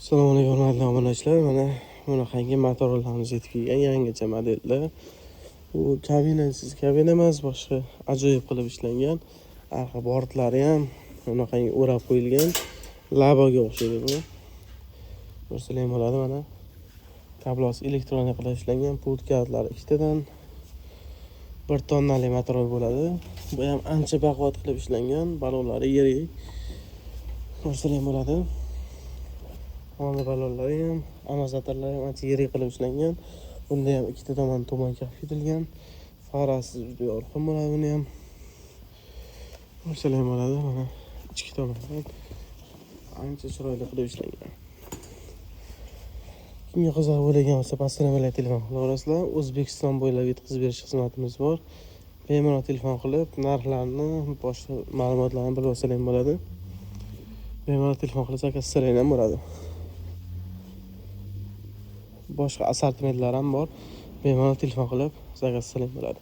Assalomu alaykum hurmatli obunachilar. Mana bunaqangi motorlarimiz yetib kelgan, yangicha modellar. Bu kabinasiz kabina emas, boshqa ajoyib qilib ishlangan. Arqa bortlari ham bunaqangi o'rab qo'yilgan. Laboga o'xshaydi bu. Ko'rsalar ham bo'ladi mana. Kablosi elektronik qilib ishlangan, pult kalitlari ikkitadan 1 tonnali motor bo'ladi. Bu ham ancha baquvvat qilib ishlangan, balonlari yirik. Ko'rsalar ham bo'ladi. Mana balonlari ham, amortizatorlari ham ancha yirik qilib ishlangan. Bunda ham ikkita tomon kaf etilgan. Farasi juda yorqin bo'ladi buni ham. Ko'rsalar ham bo'ladi. Mana ichki tomondan ancha chiroyli qilib ishlangan. Kimga qiziq bo'lgan bo'lsa, pastdan bilan telefon qilaverasizlar. O'zbekiston bo'ylab yetkazib berish xizmatimiz bor. Bemalol telefon qilib, narxlarni, boshqa ma'lumotlarni bilib olsangiz ham bo'ladi. Bemalol telefon qilib zakaz qilsangiz ham bo'ladi. Boshqa assortimentlar ham bor. Bemalol telefon qilib zakaz qilsangiz bo'ladi.